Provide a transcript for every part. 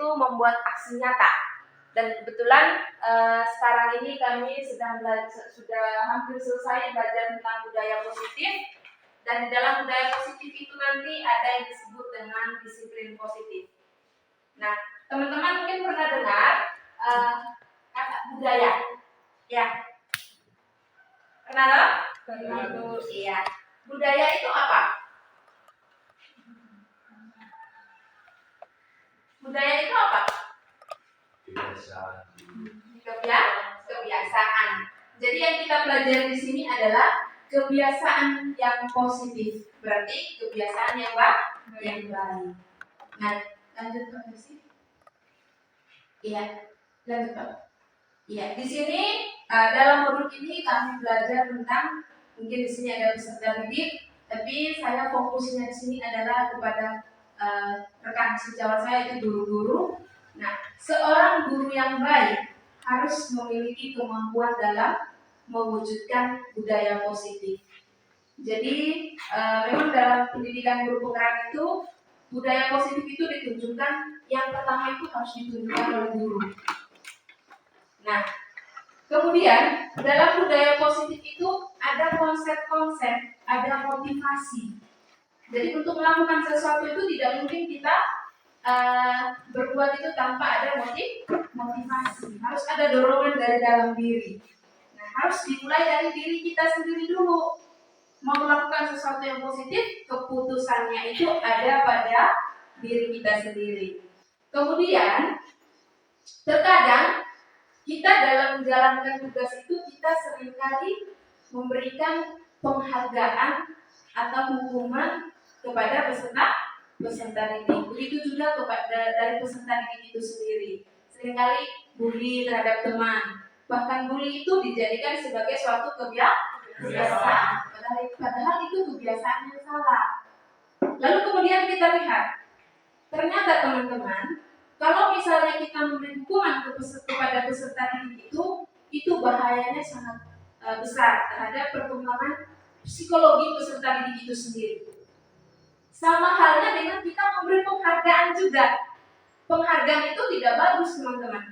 yaitu membuat aksi nyata. Dan kebetulan sekarang ini kami sudah hampir selesai belajar tentang budaya positif. Dan di dalam budaya positif itu nanti ada yang disebut dengan disiplin positif. Nah, teman-teman mungkin pernah dengar kata budaya, ya? Pernah? Iya. Budaya itu apa? Budaya itu apa? Kebiasaan. Jadi yang kita pelajari di sini adalah kebiasaan yang positif. Berarti kebiasaan yang baik. Nah, lanjut Pak Desi. Iya, lanjut Pak. Iya, di sini dalam modul ini kami belajar tentang, mungkin di sini ada peserta didik, tapi saya fokusnya di sini adalah kepada rekan sejawat saya itu guru-guru. Nah, seorang guru yang baik harus memiliki kemampuan dalam mewujudkan budaya positif. Jadi memang dalam pendidikan guru penggerak itu budaya positif itu ditunjukkan, yang pertama itu harus ditunjukkan oleh guru. Nah, kemudian dalam budaya positif itu ada konsep-konsep, ada motivasi. Jadi untuk melakukan sesuatu itu tidak mungkin kita berbuat itu tanpa ada motivasi. Harus ada dorongan dari dalam diri. Nah, harus dimulai dari diri kita sendiri dulu. Mau melakukan sesuatu yang positif, keputusannya itu ada pada diri kita sendiri. Kemudian, terkadang kita dalam menjalankan tugas itu kita seringkali memberikan penghargaan atau hukuman kepada peserta didik. Begitu juga kepada dari peserta didik itu sendiri. Seringkali bully terhadap teman. Bahkan bully itu dijadikan sebagai suatu kebiasaan. Padahal itu kebiasaan yang salah. Lalu kemudian kita lihat, ternyata teman-teman, kalau misalnya kita memberi hukuman kepada peserta didik itu bahayanya sangat besar terhadap perkembangan psikologi peserta didik itu sendiri. Sama halnya dengan kita memberi penghargaan juga. Penghargaan itu tidak bagus, teman-teman.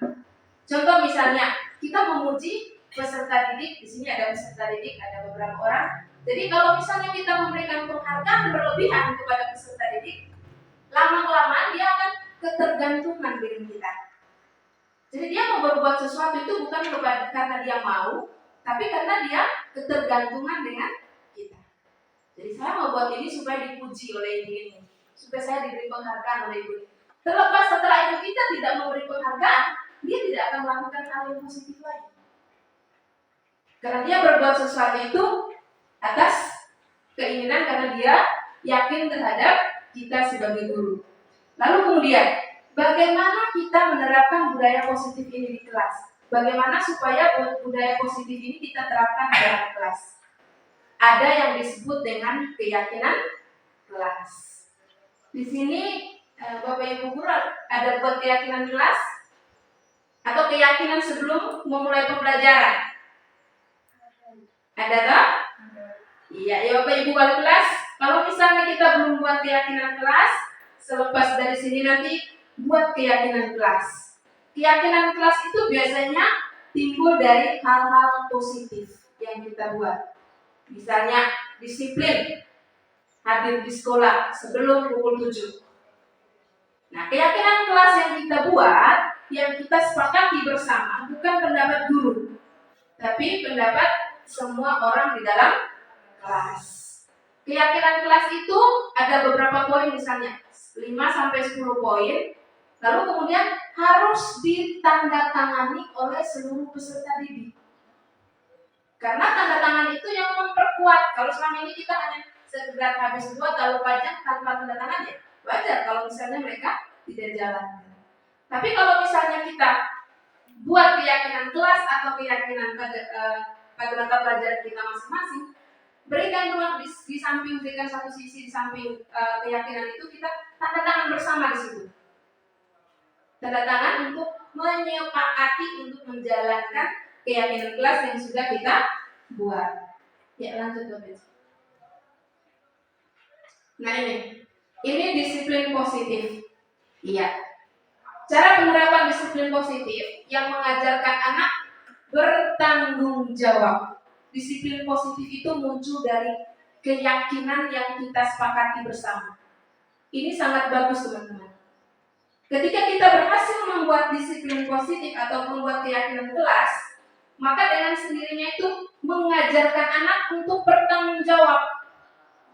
Contoh misalnya, kita memuji peserta didik, di sini ada peserta didik, ada beberapa orang. Jadi kalau misalnya kita memberikan penghargaan berlebihan kepada peserta didik, lama-kelamaan dia akan ketergantungan dengan kita. Jadi dia mau berbuat sesuatu itu bukan karena dia mau, tapi karena dia ketergantungan dengan kita. Jadi saya mau buat ini supaya dipuji oleh ibu ini, supaya saya diberi penghargaan oleh ibu ini. Terlepas setelah itu kita tidak memberi penghargaan, dia tidak akan melakukan hal yang positif lagi. Karena dia berbuat sesuatu itu atas keinginan karena dia yakin terhadap kita sebagai guru. Lalu kemudian, bagaimana kita menerapkan budaya positif ini di kelas? Bagaimana supaya budaya positif ini kita terapkan dalam kelas? Ada yang disebut dengan keyakinan kelas. Di sini Bapak Ibu guru ada buat keyakinan kelas atau keyakinan sebelum memulai pembelajaran? Ada tak? Iya, ya Bapak Ibu wali kelas. Kalau misalnya kita belum buat keyakinan kelas, selepas dari sini nanti buat keyakinan kelas. Keyakinan kelas itu biasanya timbul dari hal-hal positif yang kita buat. Misalnya disiplin, hadir di sekolah sebelum pukul 7. Nah, keyakinan kelas yang kita buat, yang kita sepakati bersama, bukan pendapat guru, tapi pendapat semua orang di dalam kelas. Keyakinan kelas itu ada beberapa poin, misalnya 5-10 poin. Lalu kemudian harus ditandatangani oleh seluruh peserta didik. Karena tanda tangan itu yang memperkuat. Kalau selama ini kita hanya sekedar habis buat lalu pajang tanpa tanda tangan, ya wajar kalau misalnya mereka tidak jalankan. Tapi kalau misalnya kita buat keyakinan kelas atau keyakinan pada mata pelajaran kita masing-masing, berikan ruang di samping, berikan satu sisi di samping keyakinan itu, kita tanda tangan bersama di situ. Tanda tangan untuk menyepakati untuk menjalankan keyakinan kelas yang sudah kita buat. Ya, lanjut Bapak. Nah ini disiplin positif. Iya. Cara penerapan disiplin positif yang mengajarkan anak bertanggung jawab. Disiplin positif itu muncul dari keyakinan yang kita sepakati bersama. Ini sangat bagus teman-teman. Ketika kita berhasil membuat disiplin positif atau membuat keyakinan kelas, maka dengan sendirinya itu mengajarkan anak untuk bertanggung jawab.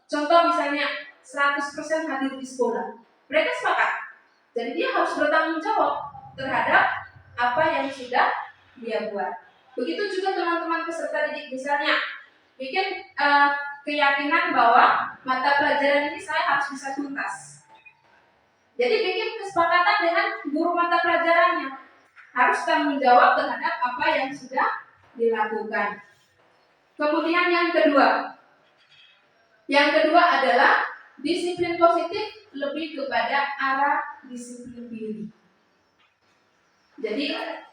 Contoh misalnya 100% hadir di sekolah. Mereka sepakat. Jadi dia harus bertanggung jawab terhadap apa yang sudah dia buat. Begitu juga teman-teman peserta didik, misalnya bikin keyakinan bahwa mata pelajaran ini saya harus bisa tuntas. Jadi bikin kesepakatan dengan guru mata pelajarannya, harus tanggung jawab terhadap apa yang sudah dilakukan. Kemudian yang kedua adalah disiplin positif lebih kepada arah disiplin diri. Jadi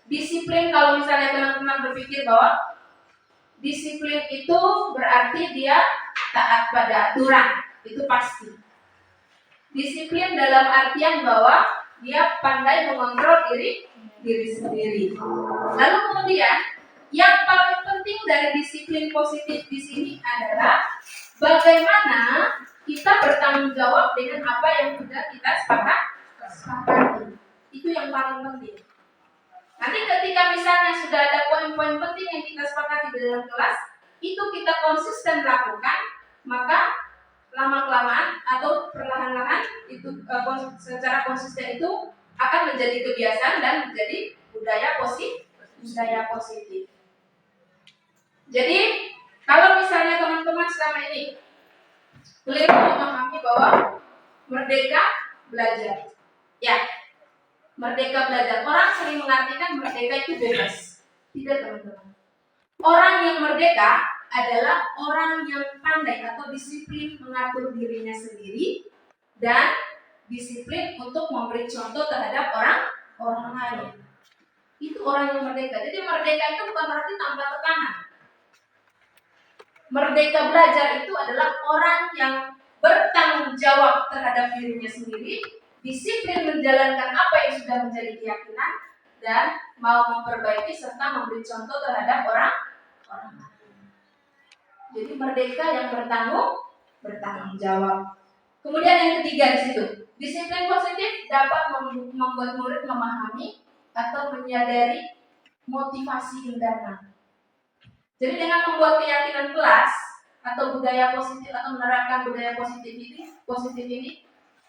disiplin, kalau misalnya teman-teman berpikir bahwa disiplin itu berarti dia taat pada aturan, itu pasti. Disiplin dalam artian bahwa dia pandai mengontrol diri sendiri. Lalu kemudian yang paling penting dari disiplin positif di sini adalah bagaimana kita bertanggung jawab dengan apa yang sudah kita sepakati. Itu yang paling penting. Nanti ketika misalnya sudah ada poin-poin penting yang kita sepakati di dalam kelas, itu kita konsisten lakukan, maka lama-kelamaan atau perlahan-lahan itu secara konsisten itu akan menjadi kebiasaan dan menjadi budaya positif. Jadi kalau misalnya teman-teman selama ini keliru memahami bahwa merdeka belajar, ya, merdeka belajar, orang sering mengartikan merdeka itu bebas. Tidak teman-teman. Orang yang merdeka adalah orang yang pandai atau disiplin mengatur dirinya sendiri dan disiplin untuk memberi contoh terhadap orang lain. Itu orang yang merdeka. Jadi merdeka itu bukan berarti tanpa tekanan. Merdeka belajar itu adalah orang yang bertanggung jawab terhadap dirinya sendiri, disiplin menjalankan apa yang sudah menjadi keyakinan, dan mau memperbaiki serta memberi contoh terhadap orang lain. Jadi merdeka yang bertanggung jawab. Kemudian yang ketiga di situ, disiplin positif dapat membuat murid memahami atau menyadari motivasi internal. Jadi dengan membuat keyakinan kelas atau budaya positif atau menerapkan budaya positif ini,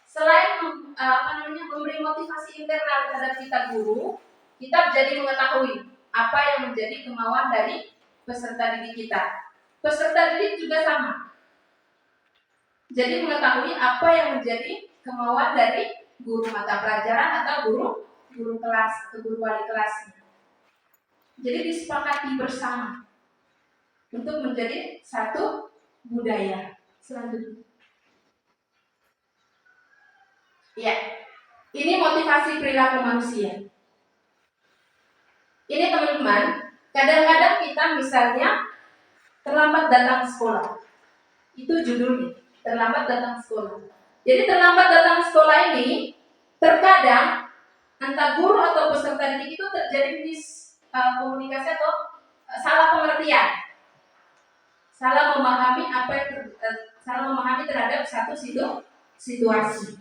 selain memberi motivasi internal terhadap kita guru, kita jadi mengetahui apa yang menjadi kemauan dari peserta didik kita. Peserta didik juga sama. Jadi mengetahui apa yang menjadi kemauan dari guru mata pelajaran atau guru kelas atau guru wali kelasnya. Jadi disepakati bersama untuk menjadi satu budaya. Selanjutnya, ya, ini motivasi perilaku manusia. Ini teman-teman, kadang-kadang kita misalnya terlambat datang sekolah. Itu judulnya, terlambat datang sekolah. Jadi terlambat datang sekolah ini terkadang antara guru atau peserta didik itu terjadi komunikasi atau salah pengertian. Salah memahami salah memahami terhadap satu situasi.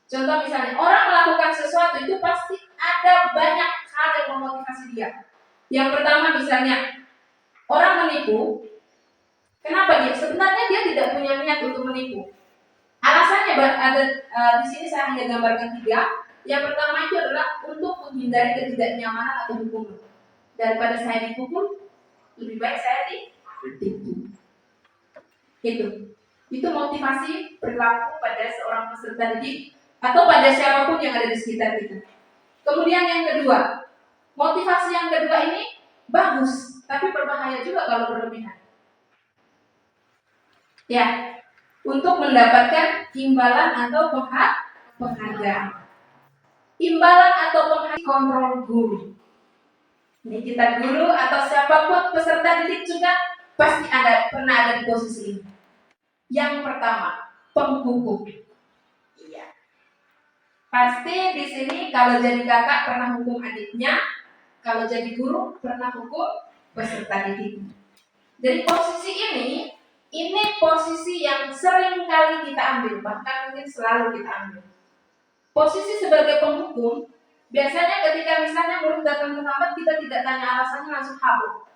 Contoh misalnya, orang melakukan sesuatu itu pasti ada banyak hal yang memotivasi dia. Yang pertama misalnya, orang menipu. Kenapa dia? Sebenarnya dia tidak punya niat untuk menipu. Alasannya ada di sini saya hanya gambarkan 3. Yang pertama itu adalah untuk menghindari ketidaknyamanan atau hukuman. Daripada saya dipukul, lebih baik saya ditipu. Itu motivasi perilaku pada seorang peserta didik atau pada siapapun yang ada di sekitar kita. Kemudian yang kedua, motivasi yang kedua ini bagus, tapi berbahaya juga kalau berlebihan. Ya, untuk mendapatkan imbalan atau penghargaan. Imbalan atau penghargaan kontrol guru. Ini kita guru atau siapapun peserta didik juga pasti pernah ada di posisi ini. Yang pertama, penghukum. Iya. Pasti di sini kalau jadi kakak pernah hukum adiknya, kalau jadi guru pernah hukum peserta didik. Jadi posisi ini posisi yang sering kali kita ambil, bahkan mungkin selalu kita ambil. Posisi sebagai penghukum, biasanya ketika misalnya murid datang terlambat, kita tidak tanya alasannya, langsung habuk.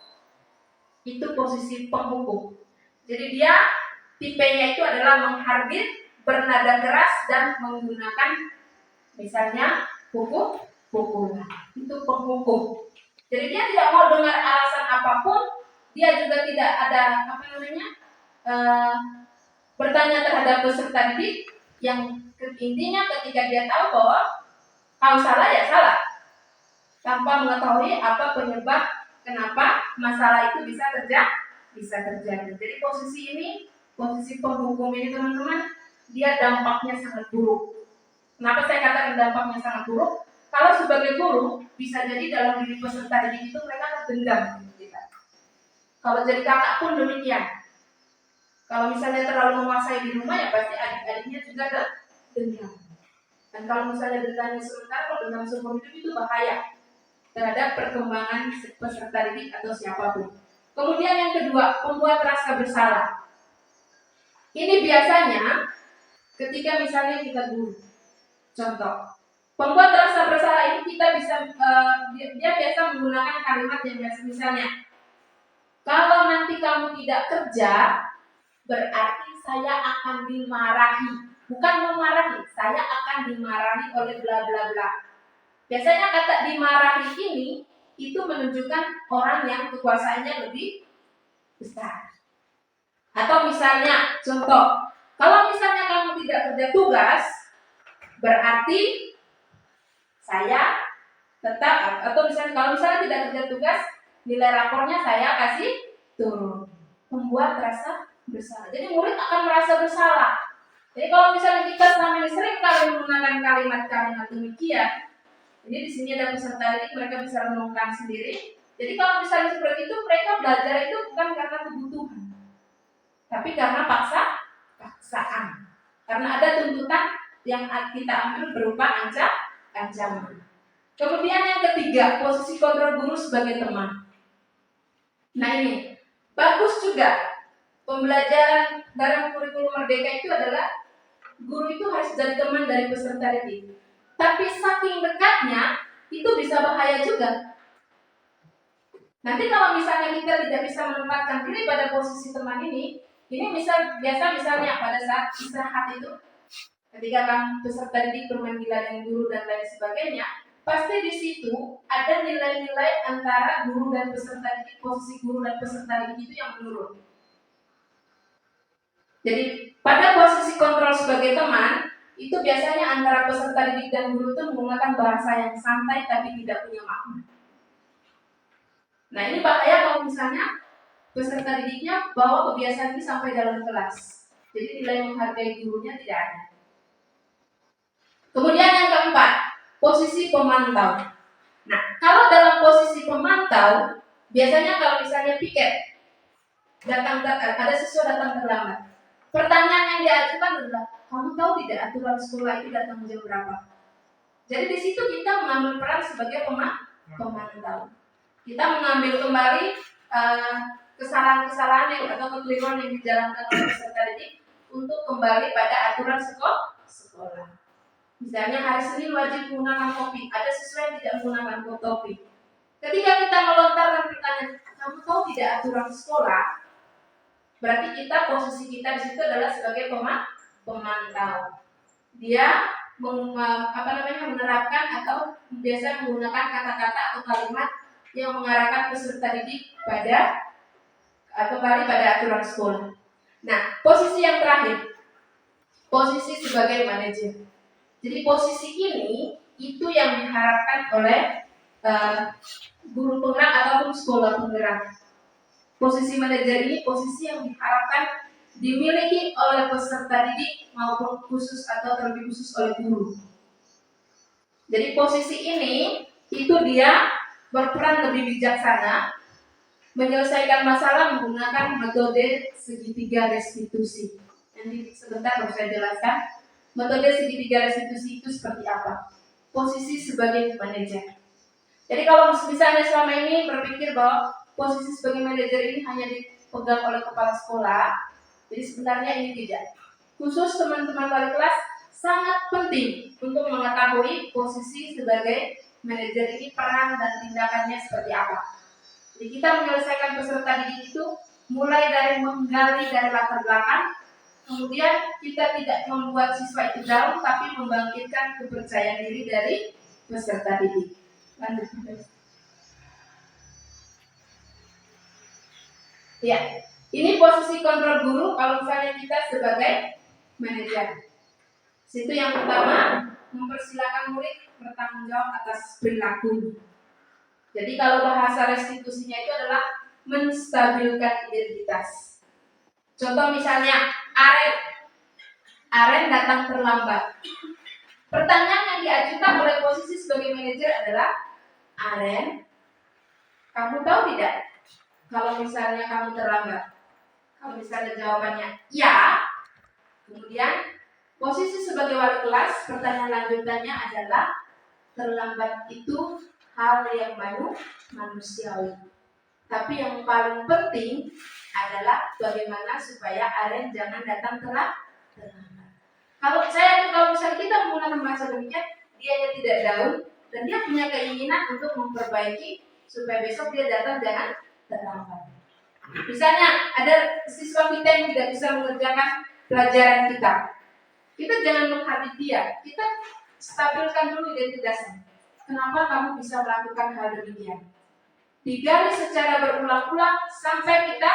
Itu posisi penghukum. Jadi dia tipenya itu adalah mengharbit, bernada keras, dan menggunakan misalnya pukulan. Itu penghukum. Jadi dia tidak mau dengar alasan apapun, dia juga tidak ada bertanya terhadap peserta didik. Yang intinya ketika dia tahu bahwa kalau salah ya salah, tanpa mengetahui apa penyebab kenapa masalah itu bisa terjadi. Jadi posisi penghukum ini teman-teman, dia dampaknya sangat buruk. Kenapa saya katakan dampaknya sangat buruk? Kalau sebagai guru, bisa jadi dalam diri peserta didik itu mereka akan dendam dengan kita. Kalau jadi kakak pun demikian. Kalau misalnya terlalu menguasai di rumah, ya pasti adik-adiknya juga dendam. Dan kalau misalnya dendamnya sementara, kalau dendam seumur hidup itu bahaya terhadap perkembangan peserta didik atau siapapun. Kemudian yang kedua, membuat rasa bersalah. Ini biasanya ketika misalnya kita guru. Contoh, pembuat rasa bersalah ini kita bisa dia biasa menggunakan kalimat yang biasa, misalnya, kalau nanti kamu tidak kerja, berarti saya akan dimarahi. Bukan memarahi, saya akan dimarahi oleh bla bla bla. Biasanya kata dimarahi ini itu menunjukkan orang yang kekuasaannya lebih besar. Atau misalnya, contoh, kalau misalnya kamu tidak kerja tugas, berarti saya tetap, atau misalnya kalau misalnya tidak kerja tugas, nilai rapornya saya kasih turun. Membuat rasa bersalah. Jadi murid akan merasa bersalah. Jadi kalau misalnya kita selama ini sering kali menggunakan kalimat-kalimat demikian, ini di sini ada peserta didik, mereka bisa renungkan sendiri. Jadi kalau misalnya seperti itu, mereka belajar itu bukan karena kebutuhan, tapi karena paksaan. Karena ada tuntutan yang kita ambil berupa ancaman. Kemudian yang ketiga, posisi kontrol guru sebagai teman. Nah ini bagus juga. Pembelajaran dalam kurikulum Merdeka itu adalah guru itu harus jadi teman dari peserta didik. Tapi saking dekatnya itu bisa bahaya juga. Nanti kalau misalnya kita tidak bisa menempatkan diri pada posisi teman ini misalnya pada saat istirahat itu, ketika kamu peserta didik bermain-gila dengan guru dan lain sebagainya, pasti di situ ada nilai-nilai antara guru dan peserta didik, posisi guru dan peserta didik itu yang menurun. Jadi pada posisi kontrol sebagai teman, itu biasanya antara peserta didik dan guru itu menggunakan bahasa yang santai tapi tidak punya makna. Nah ini bahaya kalau misalnya peserta didiknya bawa kebiasaan ini sampai dalam kelas. Jadi nilai menghargai gurunya tidak ada. Kemudian yang keempat, posisi pemantau. Nah kalau dalam posisi pemantau, biasanya kalau misalnya piket, ada siswa datang terlambat. Pertanyaan yang diajukan adalah, kamu tahu tidak aturan sekolah itu datang jam berapa? Jadi di situ kita mengambil peran sebagai pemantau. Kita mengambil kembali kesalahan-kesalahan atau kekeliruan yang dijalankan oleh peserta didik untuk kembali pada aturan sekolah. Misalnya hari Senin wajib menggunakan topi, ada siswa yang tidak menggunakan topi. Ketika kita melontarkan pertanyaan, kamu tahu tidak aturan sekolah? Berarti posisi kita di situ adalah sebagai pemantau. Dia menerapkan atau biasa menggunakan kata-kata atau kalimat yang mengarahkan peserta didik kembali pada aturan sekolah. Nah, posisi yang terakhir, posisi sebagai manajer. Jadi posisi ini itu yang diharapkan oleh guru penggerak ataupun sekolah penggerak. Posisi manajer ini posisi yang diharapkan dimiliki oleh peserta didik maupun khusus atau terlebih khusus oleh guru. Jadi posisi ini itu dia berperan lebih bijaksana, menyelesaikan masalah menggunakan metode segitiga restitusi. Nanti sebentar baru saya jelaskan metode segitiga restitusi itu seperti apa? Posisi sebagai manajer. Jadi kalau misalnya selama ini berpikir bahwa posisi sebagai manajer ini hanya dipegang oleh kepala sekolah, jadi sebenarnya ini tidak. Khusus teman-teman wali kelas sangat penting untuk mengetahui posisi sebagai manajer ini, peran dan tindakannya seperti apa. Jadi kita menyelesaikan peserta didik itu mulai dari menggali dari latar belakang, kemudian kita tidak membuat siswa itu down, tapi membangkitkan kepercayaan diri dari peserta didik. Lanjut. Ya, ini posisi kontrol guru kalau misalnya kita sebagai manajer. Situ yang pertama, mempersilakan murid bertanggung jawab atas perilakunya. Jadi kalau bahasa restitusinya itu adalah menstabilkan identitas. Contoh misalnya Aren datang terlambat. Pertanyaan yang diajukan oleh posisi sebagai manajer adalah, Aren, kamu tahu tidak kalau misalnya kamu terlambat? Kalau misalnya jawabannya ya, kemudian posisi sebagai wali kelas, pertanyaan lanjutannya adalah, terlambat itu hal yang manusiawi. Tapi yang paling penting adalah bagaimana supaya Aren jangan datang terlambat. Kalau misalnya kita menggunakan bahasa demikian, dia tidak down dan dia punya keinginan untuk memperbaiki supaya besok dia datang jangan terlambat. Misalnya ada siswa kita yang tidak bisa mengerjakan pelajaran kita jangan menghakimi dia, kita stabilkan dulu identitasnya. Kenapa kamu bisa melakukan hal demikian? Digali secara berulang-ulang sampai kita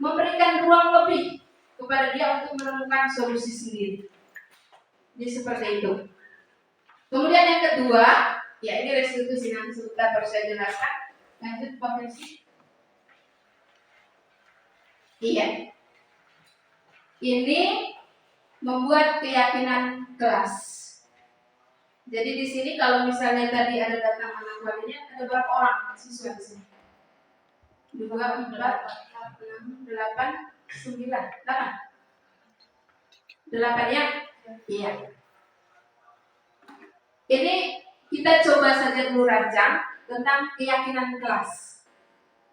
memberikan ruang lebih kepada dia untuk menemukan solusi sendiri. Jadi seperti itu. Kemudian yang kedua, ya ini restitusi, nanti sebentar baru saya jelaskan. Lanjut Pak Messi. Iya. Ini membuat keyakinan kelas. Jadi di sini kalau misalnya tadi ada datang anak walinya, ada berapa orang siswa di sini? 2, 4, 6, 8, 9, 8. 8 ya? Iya. Ini kita coba saja dulu rancang tentang keyakinan kelas.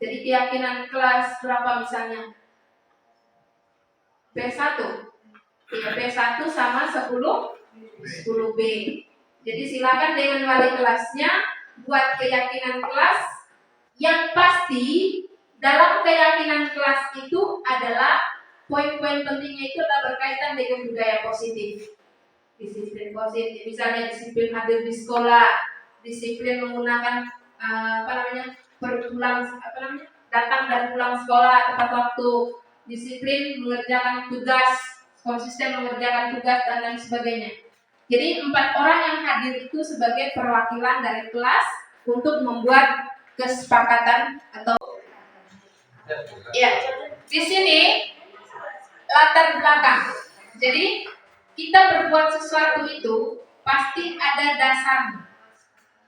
Jadi keyakinan kelas berapa misalnya? P1. Ya, P1 sama 10B. Jadi silakan dengan wali kelasnya buat keyakinan kelas yang pasti. Dalam keyakinan kelas itu adalah poin-poin pentingnya itu adalah berkaitan dengan budaya positif, disiplin positif. Misalnya disiplin hadir di sekolah, disiplin menggunakan datang dan pulang sekolah tepat waktu, disiplin mengerjakan tugas, konsisten mengerjakan tugas dan lain sebagainya. Jadi 4 orang yang hadir itu sebagai perwakilan dari kelas untuk membuat kesepakatan atau ya. Di sini latar belakang. Jadi kita berbuat sesuatu itu pasti ada dasarnya.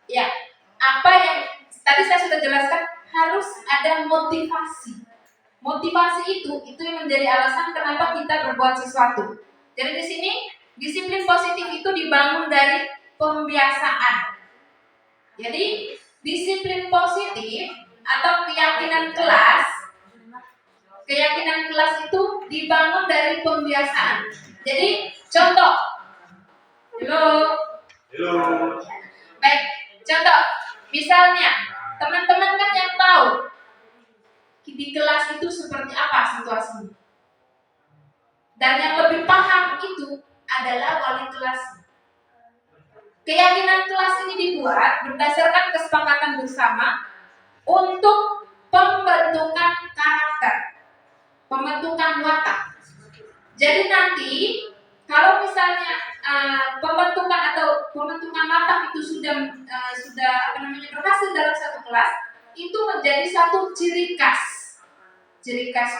Ya, apa yang tadi saya sudah jelaskan, harus ada motivasi. Motivasi itu yang menjadi alasan kenapa kita berbuat sesuatu. Jadi di sini disiplin positif itu dibangun dari pembiasaan. Jadi disiplin positif atau keyakinan kelas itu dibangun dari pembiasaan. Jadi contoh, halo. Baik, contoh, misalnya teman-teman kan yang tahu di kelas itu seperti apa situasinya. Dan yang lebih paham itu adalah wali kelas. Keyakinan kelas ini dibuat berdasarkan kesepakatan bersama untuk pembentukan karakter, pembentukan watak. Jadi nanti kalau misalnya pembentukan watak itu sudah berhasil dalam satu kelas, itu menjadi satu ciri khas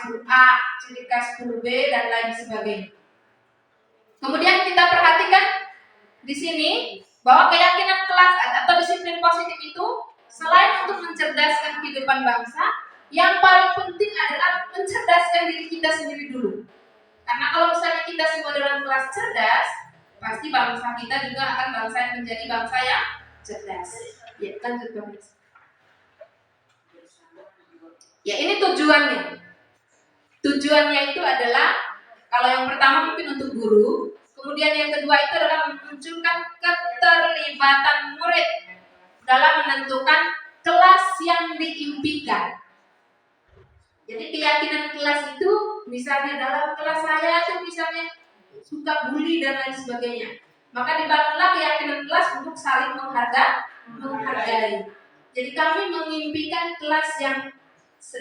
guru A, ciri khas guru B dan lain sebagainya. Kemudian kita perhatikan di sini bahwa keyakinan kelas atau disiplin positif itu selain untuk mencerdaskan kehidupan bangsa, yang paling penting adalah mencerdaskan diri kita sendiri dulu. Karena kalau misalnya kita semua dalam kelas cerdas, pasti bangsa kita juga akan bangsa yang menjadi bangsa yang cerdas. Ya, lanjut Bapak. Ya, ini tujuannya. Tujuannya itu adalah, kalau yang pertama mungkin untuk guru, kemudian yang kedua itu adalah memunculkan keterlibatan murid dalam menentukan kelas yang diimpikan. Jadi keyakinan kelas itu, misalnya dalam kelas saya itu misalnya suka bully dan lain sebagainya, maka dibangunlah keyakinan kelas untuk saling menghargai. Jadi kami mengimpikan kelas yang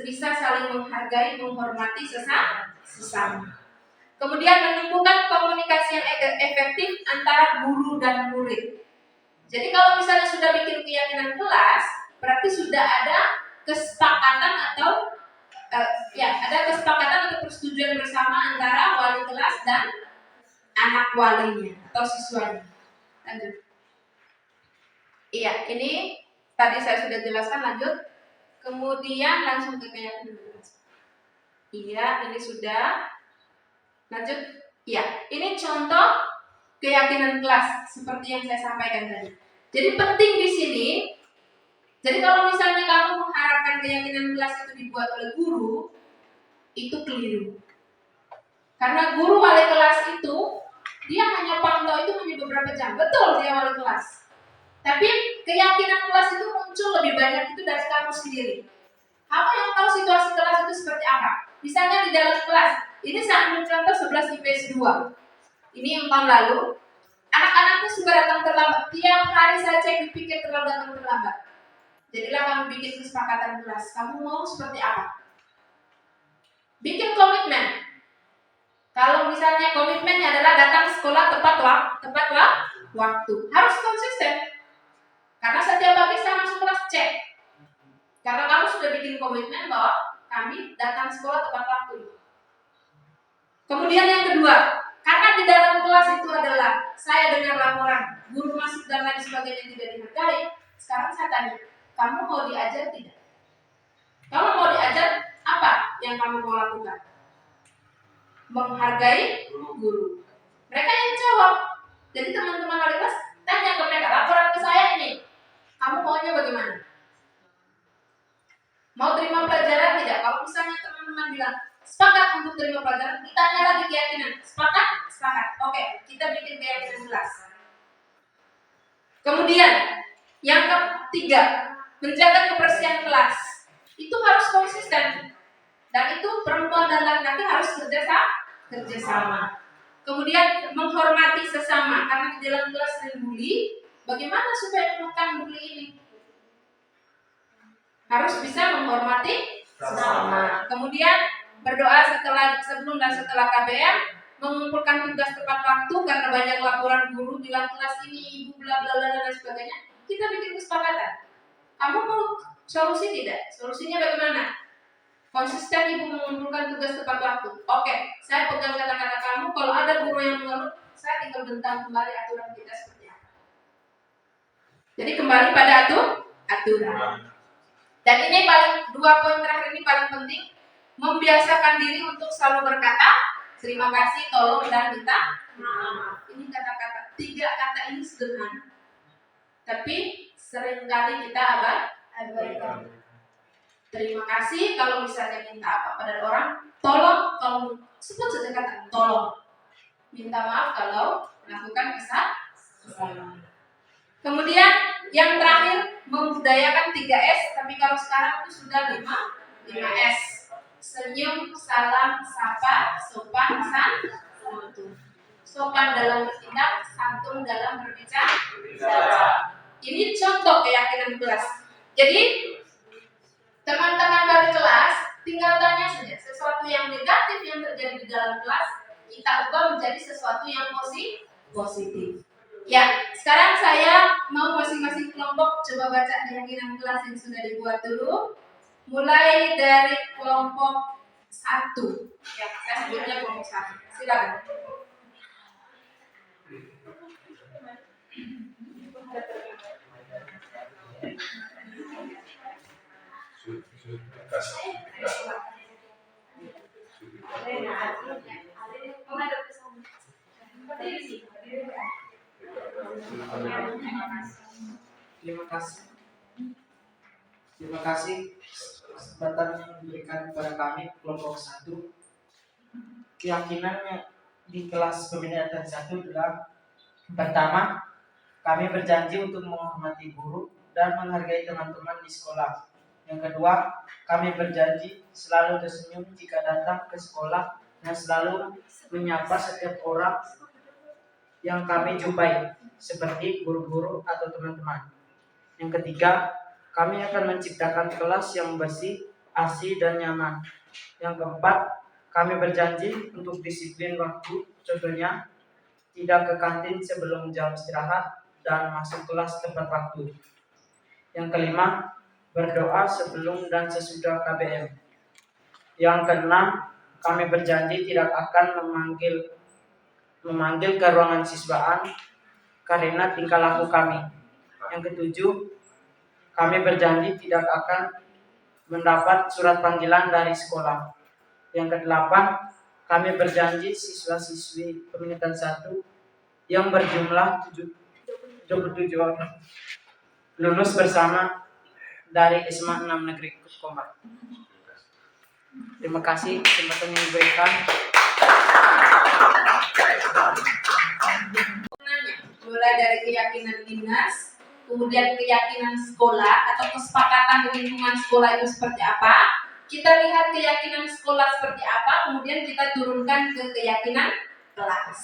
bisa saling menghargai, menghormati sesama. Kemudian menumbuhkan komunikasi yang efektif antara guru dan murid. Jadi kalau misalnya sudah bikin keyakinan kelas, berarti sudah ada kesepakatan atau ada kesepakatan atau persetujuan bersama antara wali kelas dan anak walinya atau siswanya. Lanjut. Iya, ini tadi saya sudah jelaskan, lanjut. Kemudian langsung ke keyakinan kelas. Iya, ini sudah. Lanjut. Iya, ini contoh keyakinan kelas seperti yang saya sampaikan tadi. Jadi penting di sini. Jadi kalau misalnya kamu mengharapkan keyakinan kelas itu dibuat oleh guru, itu keliru. Karena guru wali kelas itu dia hanya pantau itu hanya beberapa jam. Betul, dia wali kelas. Tapi keyakinan kelas itu muncul lebih banyak itu dari kamu sendiri. Kamu yang tahu situasi kelas itu seperti apa. Misalnya di dalam kelas, ini saya ambil contoh 11 IPS 2. Ini yang tahun lalu, anak-anaknya suka datang terlambat. Tiap hari saya cek dipikir terlalu datang terlambat. Jadilah kamu bikin kesepakatan kelas. Kamu mau seperti apa? Bikin komitmen. Kalau misalnya komitmennya adalah datang sekolah tepat waktu, harus konsisten. Karena setiap pagi saya masuk kelas cek. Karena kamu sudah bikin komitmen bahwa kami datang sekolah tepat waktu. Kemudian yang kedua, karena di dalam kelas itu adalah saya dengar laporan guru masuk dan lain sebagainya tidak dihargai. Sekarang saya tanya, kamu mau diajar tidak? Kalau mau diajar, apa yang kamu mau lakukan? Menghargai guru. Mereka yang jawab. Jadi teman-teman wali kelas tanya ke mereka, laporan ke saya ini, kamu maunya bagaimana? Mau terima pelajaran tidak? Kalau misalnya teman-teman bilang sepakat untuk terima pelajaran, ditanya lagi keyakinan. Sepakat? Sepakat. Oke, kita bikin keyakinan jelas. Kemudian yang ketiga, menjaga kebersihan kelas. Itu harus konsisten. Dan itu perempuan dan laki-laki harus kerjasama. Kemudian menghormati sesama, karena di dalam kelas sering bully. Bagaimana supaya menekan bully ini? Harus bisa menghormati sesama. Kemudian berdoa sebelum dan setelah KBM, mengumpulkan tugas tepat waktu karena banyak laporan guru bilang kelas ini ibu bla bla bla dan sebagainya. Kita bikin kesepakatan. Kamu mau solusi tidak? Solusinya bagaimana? Konsisten ibu mengumpulkan tugas tepat waktu. Oke, saya pegang kata-kata kamu. Kalau ada guru yang mengeluh, saya tinggal bentang kembali aturan kita seperti apa. Jadi kembali pada aturan. Dan ini dua poin terakhir ini paling penting. Membiasakan diri untuk selalu berkata terima kasih, tolong, dan minta maaf. Ini kata-kata, 3 kata ini sederhana, tapi seringkali kita abaikan. Terima kasih kalau misalnya minta apa pada orang, tolong kalau sebut saja kata tolong. Minta maaf kalau melakukan kesalahan. Kemudian yang terakhir, membudayakan 3S, tapi kalau sekarang itu sudah 5S. Senyum, salam, sapa, sopan, santun. Sopan dalam bertindak, santun dalam berbicara. Ini contoh keyakinan kelas. Jadi teman-teman wali kelas tinggal tanya saja, sesuatu yang negatif yang terjadi di dalam kelas kita ubah menjadi sesuatu yang positif. Ya, sekarang saya mau masing-masing kelompok coba baca keyakinan kelas yang sudah dibuat dulu. Mulai dari kelompok 1. Ya, saya sebutnya kelompok 1. Silakan. Terima kasih. Terima kasih kesempatan yang diberikan kepada kami kelompok 1. Keyakinannya di kelas pembinaan 1 adalah: pertama, kami berjanji untuk menghormati guru dan menghargai teman-teman di sekolah. Yang kedua, kami berjanji selalu tersenyum jika datang ke sekolah dan selalu menyapa setiap orang yang kami jumpai, seperti guru-guru atau teman-teman. Yang ketiga, kami akan menciptakan kelas yang bersih, asri, dan nyaman. Yang keempat, kami berjanji untuk disiplin waktu, contohnya tidak ke kantin sebelum jam istirahat dan masuk kelas tepat waktu. Yang kelima, berdoa sebelum dan sesudah KBM. Yang keenam, kami berjanji tidak akan memanggil ke ruangan siswaan karena tingkah laku kami. Yang ketujuh, kami berjanji tidak akan mendapat surat panggilan dari sekolah. Yang kedelapan, kami berjanji siswa-siswi pembinaan 1 yang berjumlah 27 orang lulus bersama dari SMA 6 Negeri Kompak. Terima kasih kesempatan yang diberikan. Mulai dari keyakinan dinas, kemudian keyakinan sekolah atau kesepakatan lingkungan sekolah itu seperti apa. Kita lihat keyakinan sekolah seperti apa, kemudian kita turunkan ke keyakinan kelas.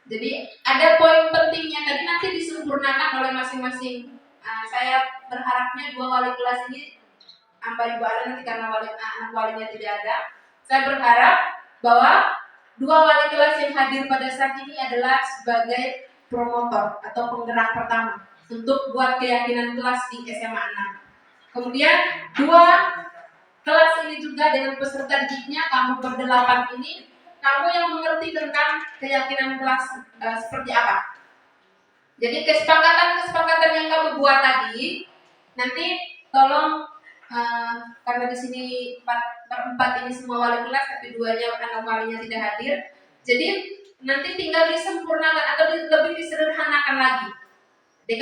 Jadi ada poin pentingnya tadi nanti disempurnakan oleh masing-masing. Saya berharapnya 2 wali kelas ini, Mbak Ibu ada nanti karena anak walinya tidak ada. Saya berharap bahwa 2 wali kelas yang hadir pada saat ini adalah sebagai promotor atau penggerak pertama untuk buat keyakinan kelas di SMA 6. Kemudian 2 kelas ini juga dengan peserta didiknya, kamu berdelapan ini, kamu yang mengerti tentang keyakinan kelas seperti apa. Jadi kesepakatan yang kamu buat tadi, nanti tolong karena di sini 4 ini semua wali kelas, tapi 2-nya anak walinya tidak hadir. Jadi nanti tinggal disempurnakan atau lebih disederhanakan lagi. Jadi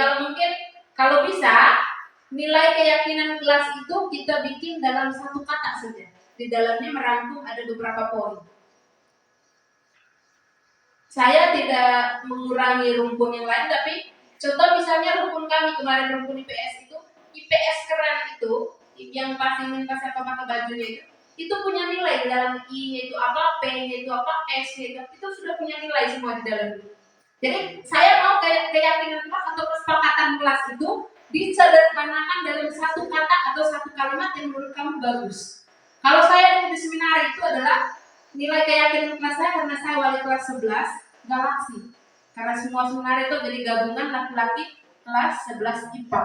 kalau bisa nilai keyakinan kelas itu kita bikin dalam 1 kata saja. Di dalamnya merangkum ada beberapa poin. Saya tidak mengurangi rumpun yang lain, tapi contoh misalnya rumpun kami kemarin, rumpun IPS itu, IPS keren itu, yang pasti siapa pakai bajunya itu punya nilai di dalam. I-nya itu apa, P-nya itu apa, S-nya itu sudah punya nilai semua di dalamnya. Jadi saya mau keyakinan kelas atau kesepakatan kelas itu disederhanakan dalam 1 kata atau 1 kalimat yang menurut kamu bagus. Kalau saya di seminar itu adalah nilai keyakinan kelas saya, karena saya wali kelas 11 Galaksi. Karena semua seminar itu jadi gabungan laki-laki kelas 11 IPA.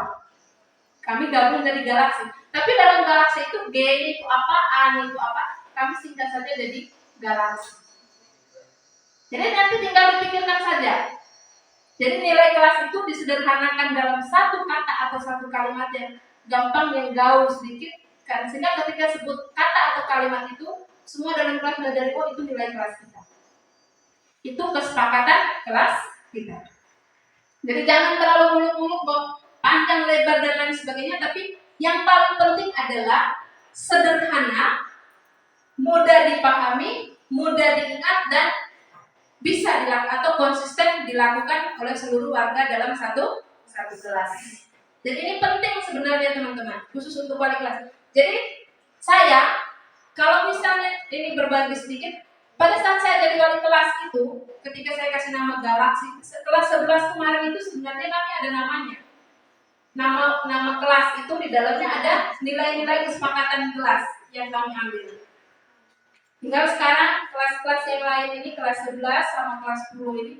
Kami gabung jadi Galaksi. Tapi dalam Galaksi itu G itu apa, A itu apa, kami singkat saja jadi Galaksi. Jadi nanti tinggal dipikirkan saja. Jadi nilai kelas itu disederhanakan dalam 1 kata atau 1 kalimat yang gampang, yang gaul sedikit, kan, sehingga ketika sebut kata atau kalimat itu semua dalam kelas belajar, oh itu nilai kelas kita. Itu kesepakatan kelas kita. Jadi jangan terlalu muluk-muluk bahwa panjang lebar dan lain sebagainya, tapi yang paling penting adalah sederhana, mudah dipahami, mudah diingat, dan bisa dilakukan atau konsisten dilakukan oleh seluruh warga dalam satu kelas. Jadi ini penting sebenarnya teman-teman, khusus untuk wali kelas. Jadi saya kalau misalnya ini berbagi sedikit, pada saat saya jadi wali kelas itu, ketika saya kasih nama Galaksi, kelas 11 kemarin itu sebenarnya kami ada namanya. Nama kelas itu di dalamnya ada nilai-nilai kesepakatan kelas yang kami ambil. Tinggal sekarang kelas-kelas yang lain ini, kelas 11 sama kelas 10 ini,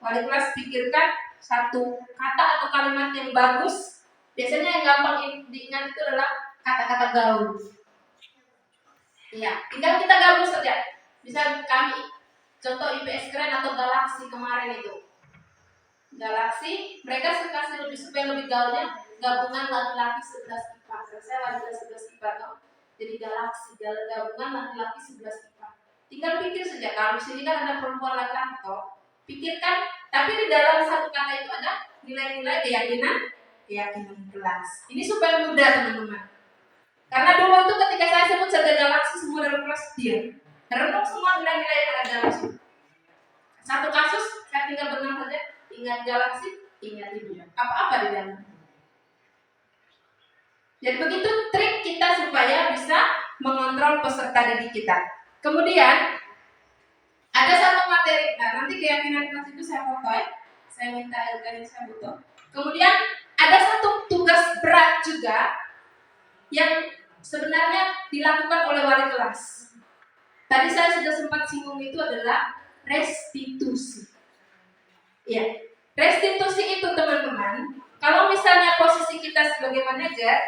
wali kelas pikirkan 1 kata atau kalimat yang bagus. Biasanya yang gampang diingat itu adalah kata-kata gaul. Iya, tinggal kita gabung saja. Bisa kami contoh IPS keren atau Galaksi kemarin itu. Galaksi, mereka kasih supaya lebih gaulnya gabungan laki-laki 11 IPA. Saya laki-laki 11 IPA toh. Jadi Galaksi, gabungan laki-laki 11 IPA. Tinggal pikir saja, kalau di sini kan ada perempuan laki-laki toh. Pikirkan Tapi di dalam satu kata itu ada nilai-nilai keyakinan kelas. Ini supaya mudah teman-teman. Karena dulu itu ketika saya sebut saja galaksi semua dalam kelas diam. Renung semua nilai-nilai yang ada galaksi. Satu kasus saya tinggal benar saja, ingat galaksi, ingat ibu. Apa-apa di dalam. Jadi begitu trik kita supaya bisa mengontrol peserta didik kita. Kemudian ada satu materi, nah nanti keyakinan kelas itu saya foto ya. Saya minta LKN saya foto. Kemudian ada satu tugas berat juga yang sebenarnya dilakukan oleh wali kelas. Tadi saya sudah sempat singgung, itu adalah restitusi. Ya, restitusi itu teman-teman, kalau misalnya posisi kita sebagai manajer,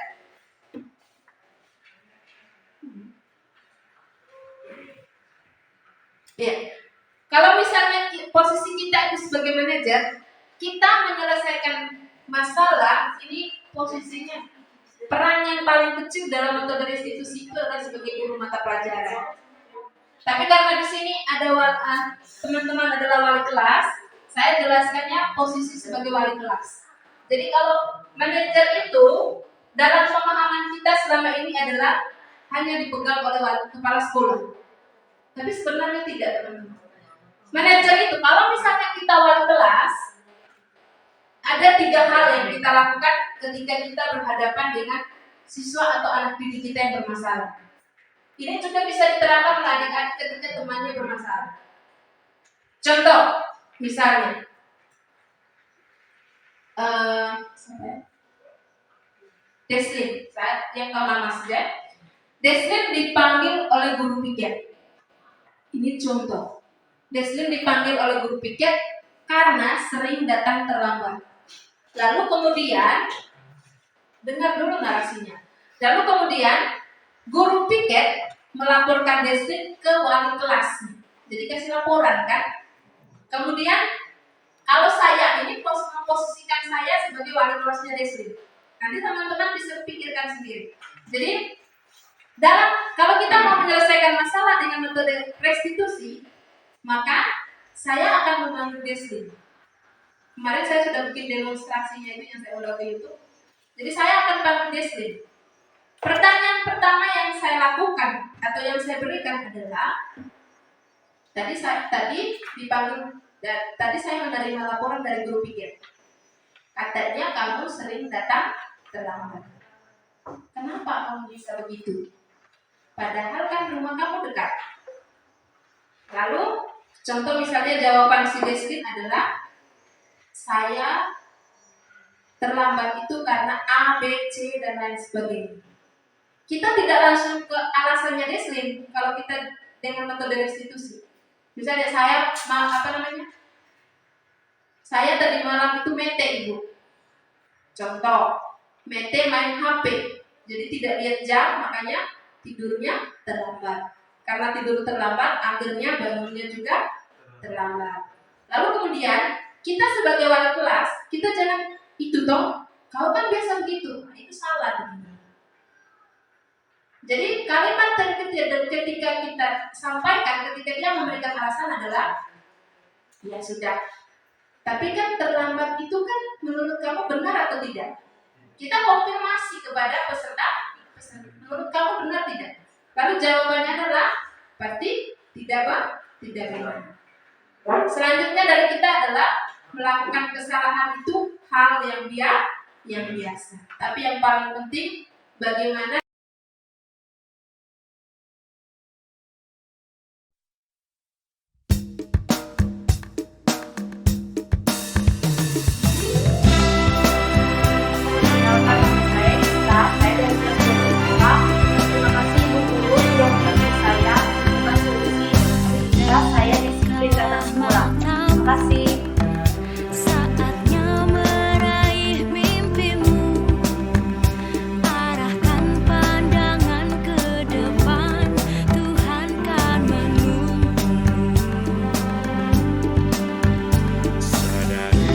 ya, kalau misalnya posisi kita itu sebagai manajer, kita menyelesaikan masalah, ini posisinya peran yang paling kecil dalam metode restitusi itu adalah sebagai guru mata pelajaran. Tapi karena di sini ada teman-teman adalah wali kelas, saya jelaskannya posisi sebagai wali kelas. Jadi kalau manajer itu dalam pemahaman kita selama ini adalah hanya dipegang oleh kepala sekolah. Tapi sebenarnya tidak, teman-teman. Manajer itu kalau misalnya kita wali kelas, ada 3 hal yang kita lakukan ketika kita berhadapan dengan siswa atau anak didik kita yang bermasalah. Ini juga bisa diterapkan oleh adik-adik ketika temannya bermasalah. Contoh, misalnya, Deslin, saya yang tahu nama saja. Deslin dipanggil oleh guru piket. Ini contoh. Deslin dipanggil oleh guru piket karena sering datang terlambat. Lalu kemudian, dengar dulu narasinya. Lalu kemudian, guru piket melaporkan Deslin ke wali kelas. Jadi kasih laporan kan. Kemudian kalau saya ini memposisikan saya sebagai wali kelasnya Deslin. Nanti teman-teman bisa pikirkan sendiri. Jadi kalau kita mau menyelesaikan masalah dengan metode restitusi, maka saya akan memanggil Deslin. Kemarin saya sudah bikin demonstrasinya itu yang saya upload ke YouTube. Jadi saya akan panggil Deslin. Pertanyaan pertama yang saya lakukan atau yang saya berikan adalah tadi saya menerima laporan dari guru pikir. Katanya kamu sering datang terlambat. Kenapa kamu bisa begitu? Padahal kan rumah kamu dekat. Lalu contoh misalnya jawaban si Deslin adalah saya terlambat itu karena A, B, C dan lain sebagainya. Kita tidak langsung ke alasannya Deslin kalau kita dengan metode restitusi. Misalnya saya tadi malam itu mete ibu. Contoh, mete main HP, jadi tidak lihat jam, makanya tidurnya terlambat. Karena tidur terlambat, akhirnya bangunnya juga terlambat. Lalu kemudian kita sebagai wali kelas, kita jangan itu toh, kau kan biasa begitu, nah, itu salah teman-teman. Jadi kalimat ketika kita sampaikan, ketika dia memberikan alasan adalah ya sudah. Tapi kan terlambat itu kan menurut kamu benar atau tidak? Kita konfirmasi kepada peserta, menurut kamu benar tidak? Lalu jawabannya adalah berarti tidak benar. Selanjutnya dari kita adalah melakukan kesalahan itu hal yang biasa. Tapi yang paling penting bagaimana